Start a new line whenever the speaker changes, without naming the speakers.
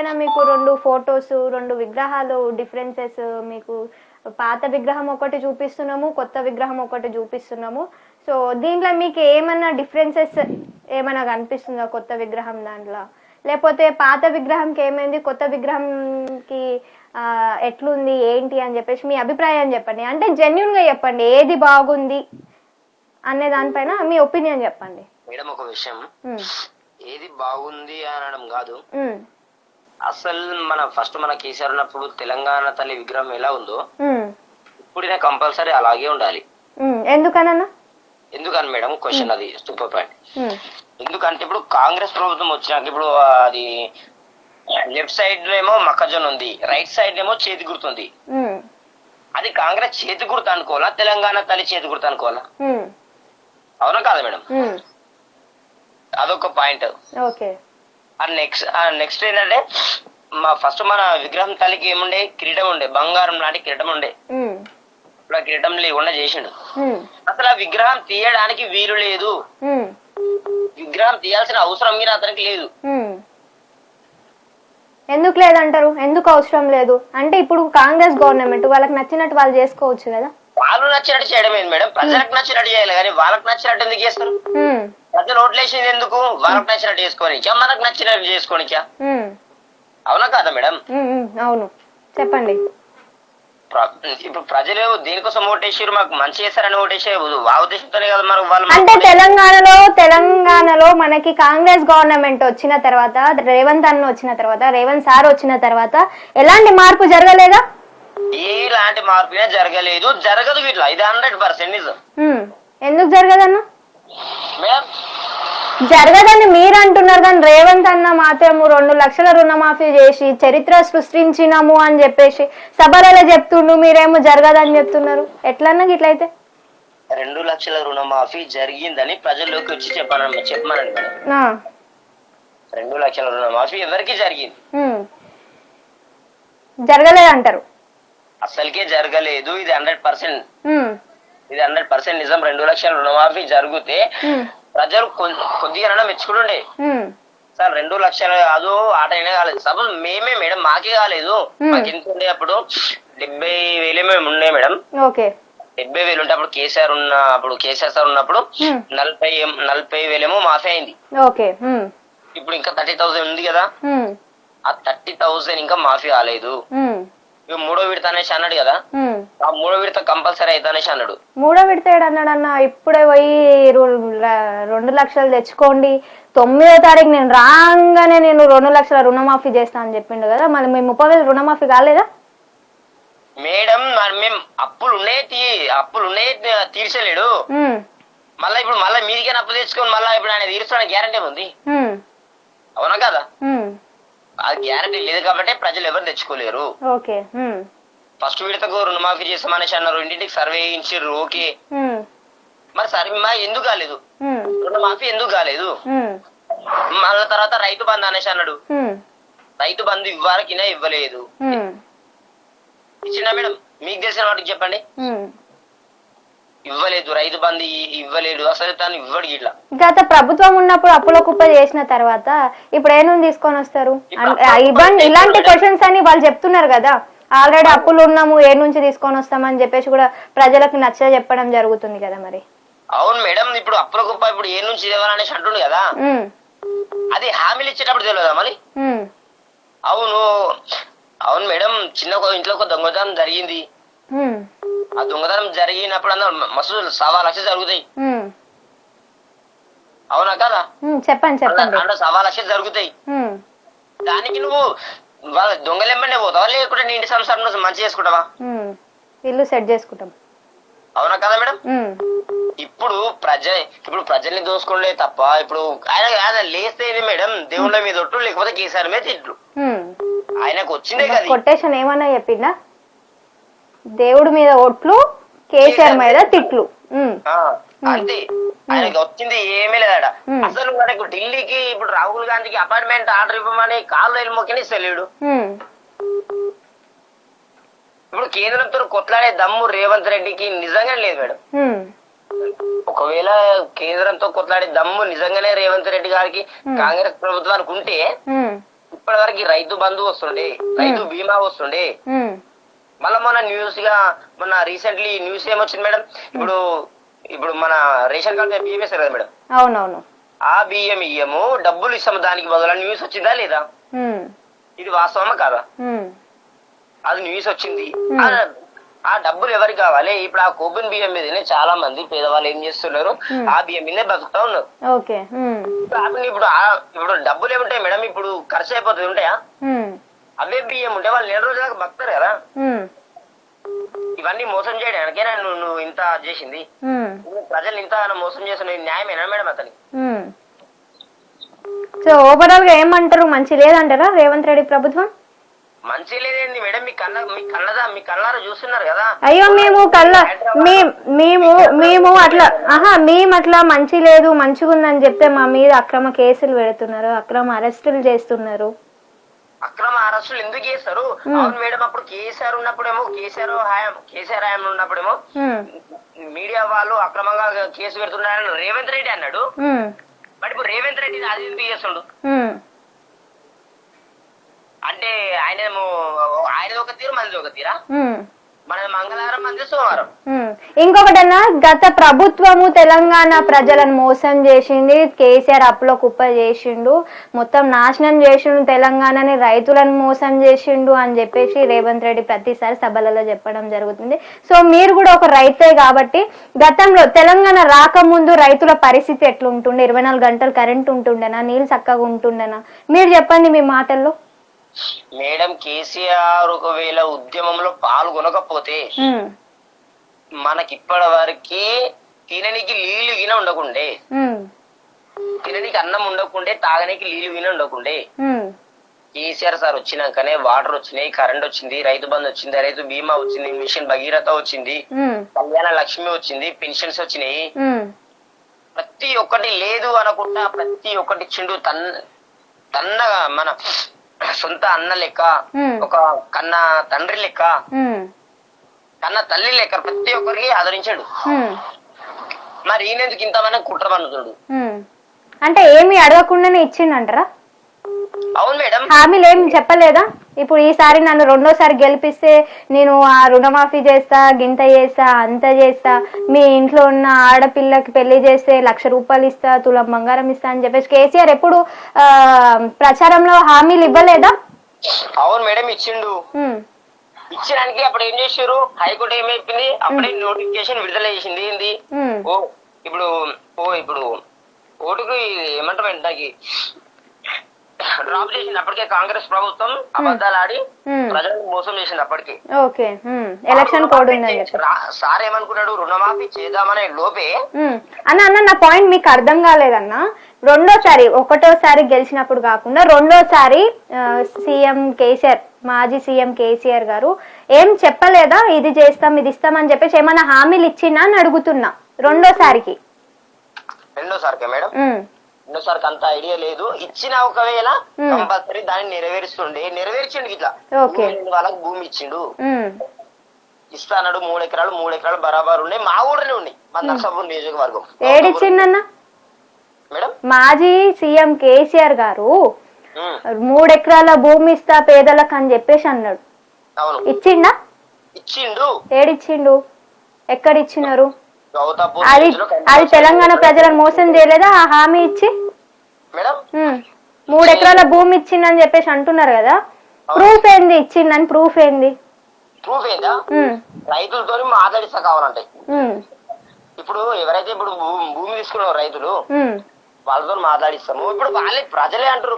దానిపైన మీకు రెండు ఫొటోస్, రెండు విగ్రహాలు డిఫరెన్సెస్, మీకు పాత విగ్రహం ఒకటి చూపిస్తున్నాము, కొత్త విగ్రహం ఒకటి చూపిస్తున్నాము. సో దీంట్లో మీకు ఏమన్నా డిఫరెన్సెస్ ఏమైనా కనిపిస్తుందా కొత్త విగ్రహం దాంట్లో? లేకపోతే పాత విగ్రహంకి ఏమైంది, కొత్త విగ్రహంకి ఎట్లుంది ఏంటి అని చెప్పేసి మీ అభిప్రాయం చెప్పండి. అంటే జెన్యున్గా చెప్పండి, ఏది బాగుంది అనే దానిపైన మీ ఒపీనియన్ చెప్పండి.
మేడం ఒక విషయం, ఏది బాగుంది అనడం కాదు, అసలు మన కేసీఆర్ ఉన్నప్పుడు తెలంగాణ తల్లి విగ్రహం ఎలా ఉందో ఇప్పుడు కంపల్సరీ అలాగే ఉండాలి. ఎందుకని మేడం క్వశ్చన్, అది సూపర్ పాయింట్. ఎందుకంటే ఇప్పుడు కాంగ్రెస్ ప్రభుత్వం వచ్చినాక ఇప్పుడు అది లెఫ్ట్ సైడ్ ఏమో మొక్కజొన్న ఉంది, రైట్ సైడ్ ఏమో చేతి గుర్తుంది. అది కాంగ్రెస్ చేతి గుర్తు అనుకోవాలా, తెలంగాణ తల్లి చేతి గుర్తు అనుకోవాలా? అవునా కాదా మేడం? అదొక పాయింట్. నెక్స్ట్ ఏంటంటే ఫస్ట్ మన విగ్రహం తల్లికి ఏముండే, కిరీటం ఉండే, బంగారం లాంటి కిరీటం ఉండే. ఇప్పుడు ఆ కిరీటం లేకుండా చేసిండు. అసలు ఆ విగ్రహం తీయడానికి వీలు లేదు, విగ్రహం తీయాల్సిన అవసరం మీద అతనికి లేదు.
ఎందుకు లేదంటారు? ఎందుకు అవసరం లేదు అంటే ఇప్పుడు కాంగ్రెస్ గవర్నమెంట్ వాళ్ళకి నచ్చినట్టు వాళ్ళు చేసుకోవచ్చు కదా.
వాళ్ళు నచ్చినట్టు చేయడమే మేడం, ప్రజలకు నచ్చినట్టు చేయాలి కానీ వాళ్ళకి నచ్చినట్టు ఎందుకు చేస్తారు? ప్రజలు ఓట్లేసేది ఎందుకు? వాళ్ళకి నచ్చినట్టు చేసుకోనికా, మనకు నచ్చినట్టు చేసుకోనికా? అవునా కాదా మేడం?
అవును, చెప్పండి.
ఇప్పుడు ప్రజలు దేనికోసం ఓటేసారు? మాకు మంచి చేస్తారని ఓటేసారు, ఆ ఉద్దేశంతోనే కదా మనకు వాళ్ళు.
అంటే తెలంగాణలో మనకి కాంగ్రెస్ గవర్నమెంట్ వచ్చిన తర్వాత, రేవంత్ అన్న వచ్చిన తర్వాత, రేవంత్ సార్ వచ్చిన తర్వాత ఎలాంటి మార్పు జరగలేదా?
ఎలాంటి మార్పు జరగలేదు, జరగదు ఇట్లా. ఇది 100% నిజం.
ఎందుకు జరగదన్న?
మేడం
జరగదని మీరు అంటున్నారు కానీ రేవంత్ అన్న మాత్రము 2 లక్షల రుణమాఫీ చేసి చరిత్ర సృష్టించినాము అని చెప్పేసి సభలలో చెప్తుండు, మీరేమో జరగదని చెప్తున్నారు. ఎట్లన్నా ఇట్లయితే
2 లక్షల రుణమాఫీ జరిగిందని ప్రజల్లోకి వచ్చి చెప్పమనండి మేడం. 2 లక్షల రుణమాఫీ ఎవరికి జరిగింది?
జరగలేదంటారు?
అసలుకే జరగలేదు. ఇది 100% నిజం. 2 లక్షల రుణమాఫీ జరిగితే ప్రజలు కొద్దిగా మెచ్చుకుంటుండే. సార్ 2 లక్షలు కాదు, ఆట అయినా కాలేదు. సపోజ్ మేమే మేడం, మాకే కాలేదు. మాకు ఎంత ఉండే అప్పుడు 70,000 మేము ఉండే మేడం. 70,000 ఉంటే అప్పుడు కేసీఆర్ సార్ ఉన్నప్పుడు 40,000 ఏమో మాఫీ అయింది. ఇప్పుడు ఇంకా 30,000 ఉంది కదా, ఆ 30,000 ఇంకా మాఫీ కాలేదు. మూడో విడత అనేసి అన్నాడు కదా, ఆ మూడో విడత కంపల్సరీ అయితే అనేసి అన్నాడు.
మూడో విడత ఏడన్నాడన్న? ఇప్పుడే పోయి 2 లక్షలు తెచ్చుకోండి, 9వ తారీఖు నేను రాగానే నేను 2 లక్షల రుణమాఫీ చేస్తా అని చెప్పిండు కదా. మళ్ళీ మేము 30,000 రుణమాఫీ కాలేదా
మేడం? మేము అప్పులు ఉన్నాయి తీర్చలేడు. ఇప్పుడు మీదికే అప్పు తెచ్చుకొని మళ్ళీ ఇప్పుడు ఆయన తీర్చడానికి గ్యారంటీ ఉంది? అవునా కదా? అది గ్యారంటీ లేదు కాబట్టి ప్రజలు ఎవరు తెచ్చుకోలేరు. ఫస్ట్ విడతకు రుణమాఫీ చేస్తామనేసి అన్నారు, ఇంటింటికి సర్వే చేయించారు. ఓకే, మరి సర్వే ఎందుకు కాలేదు? రుణమాఫీ ఎందుకు కాలేదు? మళ్ళా తర్వాత రైతు బంధు అనేసి అన్నాడు, రైతు బంధు ఇవ్వరకినా ఇవ్వలేదు. ఇచ్చిందా మేడం? మీకు తెలిసిన వాటికి చెప్పండి. ఇవ్వలేదు, రైతు బంధు ఇవ్వలేడు, అసలు తను ఇవ్వడు. ఇట్లా
గత ప్రభుత్వం ఉన్నప్పుడు అప్పుల కుప్ప చేసిన తర్వాత ఇప్పుడు ఏమేమి తీసుకొని వస్తారు? ఇలాంటి క్వశ్చన్స్ అని వాళ్ళు చెప్తున్నారు కదా. ఆల్రెడీ అప్పులు ఉన్నాము, ఏ నుంచి తీసుకొని వస్తామని చెప్పేసి కూడా ప్రజలకు నచ్చ చెప్పడం జరుగుతుంది కదా. మరి
అవును మేడం, ఇప్పుడు అప్పుల కుప్ప ఇప్పుడు ఏ నుంచి ఇవ్వాలనేసి అంటుండు కదా, అది హామీలు ఇచ్చేటప్పుడు తెలియదా మరి? అవును మేడం, చిన్న ఇంట్లో ఒక దొంగతనం జరిగింది. ఆ దొంగతనం జరిగినప్పుడు మస్తు 1.25 లక్షలు జరుగుతాయి. అవునా కదా?
చెప్పండి.
1.25 లక్షలు జరుగుతాయి. దానికి నువ్వు వాళ్ళ దొంగలెంబడే పోతావా, లేకుంటే నీ ఇంటి సంసారం మంచి చేసుకుంటావా?
ఇల్లు సెట్ చేసుకుంటాం.
అవునా కదా మేడం? ఇప్పుడు ప్రజల్ని దోసుకోలే తప్ప ఇప్పుడు ఆయన లేస్తే మేడం దేవుళ్ళ మీద ఒట్టు, లేకపోతే కేసీఆర్ మీద తిట్లు. ఆయనకు వచ్చిందే కదా
కొటేషన్. ఏమన్నా చెప్పిందా? దేవుడి మీద ఒట్లు, కేసీఆర్ మీద తిట్లు.
అంతే, ఆయనకి వచ్చింది ఏమీ లేదట. అసలు మనకు ఢిల్లీకి ఇప్పుడు రాహుల్ గాంధీకి అపార్ట్మెంట్ ఆర్డర్ ఇవ్వమని కాళ్ళు వెళ్ళి మొక్కని సెల్లుడు. ఇప్పుడు కేంద్రంతో కొట్లాడే దమ్ము రేవంత్ రెడ్డికి నిజంగా లేదు మేడం. ఒకవేళ కేంద్రంతో కొట్లాడే దమ్ము నిజంగానే రేవంత్ రెడ్డి గారికి కాంగ్రెస్ ప్రభుత్వానికి ఉంటే ఇప్పటి వరకు రైతు బంధు వస్తుండే, రైతు బీమా వస్తుండే. మళ్ళీ మొన్న రీసెంట్లీ న్యూస్ ఏమొచ్చింది మేడం, ఇప్పుడు మన రేషన్ కార్డు బియ్యం వేస్తారు కదా మేడం,
అవునవును,
ఆ బియ్యం ఇయ్యము డబ్బులు ఇస్తాము దానికి బదులు న్యూస్ వచ్చిందా లేదా? ఇది వాస్తవమా కాదా? అది న్యూస్ వచ్చింది. ఆ డబ్బులు ఎవరికి కావాలి? ఇప్పుడు ఆ కోబిన్ బియ్యం మీదనే చాలా మంది పేదవాళ్ళు ఏం చేస్తున్నారు, ఆ బియ్యం మీదనే బతుకుతా ఉన్నారు. ఇప్పుడు డబ్బులు ఏముంటాయి మేడం, ఇప్పుడు ఖర్చు అయిపోతుంది ఉంటాయా? అవే బియ్యం ఉంటే వాళ్ళు 2 రోజుల దాకా బతుకుతారు కదా. ఇవన్నీ మోసం చేయడానికేనా నువ్వు ఇంత చేసింది? ప్రజలు ఇంత మోసం చేస్తున్న న్యాయమేనా మేడం అతని?
సో ఓవరాల్ గా ఏమంటారు, మంచి లేదంటారా రేవంత్ రెడ్డి ప్రభుత్వం?
మంచి లేదేంది మేడం, మీ కళ్ళారా చూస్తున్నారు కదా.
అయ్యో మేము అట్లా మంచి లేదు మంచిగా ఉందని చెప్తే మా మీద అక్రమ కేసులు పెడుతున్నారు, అక్రమ అరెస్టులు చేస్తున్నారు.
అక్రమ అరెస్టులు ఎందుకు చేస్తారు? అవును మేడం, అప్పుడు కేసీఆర్ ఉన్నప్పుడేమో కేసీఆర్ హయాం ఉన్నప్పుడేమో మీడియా వాళ్ళు అక్రమంగా కేసు పెడుతున్నారని రేవంత్ రెడ్డి అన్నాడు. మరి ఇప్పుడు రేవంత్ రెడ్డి అది ఎందుకు చేస్తుండు అంటే ఆయన ఒక తీరు మనది ఒక తీరా? మన మంగళవారం మంది సోమవారం.
ఇంకొకటన్నా, గత ప్రభుత్వము తెలంగాణ ప్రజలను మోసం చేసింది, కేసీఆర్ అప్పులో కుప్ప చేసిండు, మొత్తం నాశనం చేసిండు తెలంగాణని, రైతులను మోసం చేసిండు అని చెప్పేసి రేవంత్ రెడ్డి ప్రతిసారి సభలలో చెప్పడం జరుగుతుంది. సో మీరు కూడా ఒక రైతే కాబట్టి గతంలో తెలంగాణ రాకముందు రైతుల పరిస్థితి ఎట్లుంటుండే? 24 గంటలు కరెంట్ ఉంటుండేనా? నీళ్ళు చక్కగా ఉంటుండేనా? మీరు చెప్పండి మీ మాటల్లో.
మేడం, కేసీఆర్ ఒకవేళ ఉద్యమంలో పాల్గొనకపోతే మనకి ఇప్పటి వరకు తిననికి నీళ్లు గిన ఉండకుండే, తిననికి అన్నం ఉండకుండే, తాగనికి నీళ్లు గిన ఉండకుండే. కేసీఆర్ సార్ వచ్చినాకనే వాటర్ వచ్చినాయి, కరెంట్ వచ్చింది, రైతు బంధు వచ్చింది, రైతు బీమా వచ్చింది, మిషన్ భగీరథ వచ్చింది, కళ్యాణ లక్ష్మి వచ్చింది, పెన్షన్స్ వచ్చినాయి. ప్రతి ఒక్కటి లేదు అనకుండా ప్రతి ఒక్కటి ఇచ్చిండు. తన్న మన సొంత అన్న లెక్క, ఒక కన్న తండ్రి లెక్క, కన్న తల్లి లెక్క ప్రతి ఒక్కరికి ఆదరించాడు. మరి ఈయనెందుకు ఇంతమంది కుట్రమన్నుతుడు?
అంటే ఏమి అడగకుండానే ఇచ్చిండంటారా?
అవును మేడం.
హామీలు ఏమి చెప్పలేదా? ఇప్పుడు ఈసారి నన్ను 2వ సారి గెలిపిస్తే నేను ఆ రుణమాఫీ చేస్తా, గింత చేస్తా, అంత చేస్తా, మీ ఇంట్లో ఉన్న ఆడపిల్లకి పెళ్లి చేస్తే 1,00,000 రూపాయలు ఇస్తా, తులం బంగారం ఇస్తా అని చెప్పేసి కేసీఆర్ ఎప్పుడు ప్రచారంలో హామీలు ఇవ్వలేదా?
అవును మేడం, ఇచ్చిండు. ఇచ్చడానికి అప్పుడు ఏం చేశారు, హైకోర్టు ఏమైపోయింది, అప్పుడే నోటిఫికేషన్ విడుదల చేసింది. ఏంది ఇప్పుడు ఓటుకు ఏమంటారు దానికి డ్రాప్ చేసింది. అప్పటికే కాంగ్రెస్ ప్రభుత్వం అబద్ధాలు ఆడి ప్రజలను మోసం చేసింది. అప్పటికి
ఎలక్షన్ కోడ్
సార్ ఏమనుకున్నాడు, రుణమాఫీ చేద్దామనే లోపే
అన్న నా పాయింట్ మీకు అర్థం కాలేదన్నా. 2వ సారి 1వ సారి గెలిచినప్పుడు కాకుండా 2వ సారి సీఎం కేసీఆర్, మాజీ సీఎం కేసీఆర్ గారు ఏం చెప్పలేదా, ఇది చేస్తాం ఇది ఇస్తామని చెప్పేసి ఏమైనా హామీలు ఇచ్చినా అని అడుగుతున్నా? 2వ సారికి
మేడం, 2సారికి అంత ఐడియా లేదు. ఇచ్చిన ఒకవేళ కంపల్సరీ దాన్ని నెరవేర్చిండు. ఇట్లా వాళ్ళకి భూమి ఇచ్చిండు, ఇస్తాడు. 3 ఎకరాలు బరాబర్ ఉన్నాయి, మా ఊరినే ఉన్నాయి, మా నర్సాపూర్ నియోజకవర్గం.
ఏడిచ్చిండన్న
మేడం?
మాజీ సీఎం కేసీఆర్ గారు 3 ఎకరాల భూమి ఇస్తా పేదలకు అని చెప్పేసి అన్నాడు. ఇచ్చిండా?
ఇచ్చిండు.
ఏడిచ్చిండు? ఎక్కడ ఇచ్చినారు?
అది
తెలంగాణ ప్రజలను మోసం చేయలేదా ఆ హామీ ఇచ్చి? 3 ఎకరాల భూమి ఇచ్చిందని చెప్పేసి అంటున్నారు కదా, ప్రూఫ్ ఏంది ఇచ్చిందని? ప్రూఫ్ ఏంది?
రైతులతో మాట్లాడిస్తా కావాలంటే, ఇప్పుడు ఎవరైతే ఇప్పుడు భూమి తీసుకున్నారో రైతులు వాళ్ళతో మాట్లాడిస్తాము. ఇప్పుడు వాళ్ళే ప్రజలే అంటారు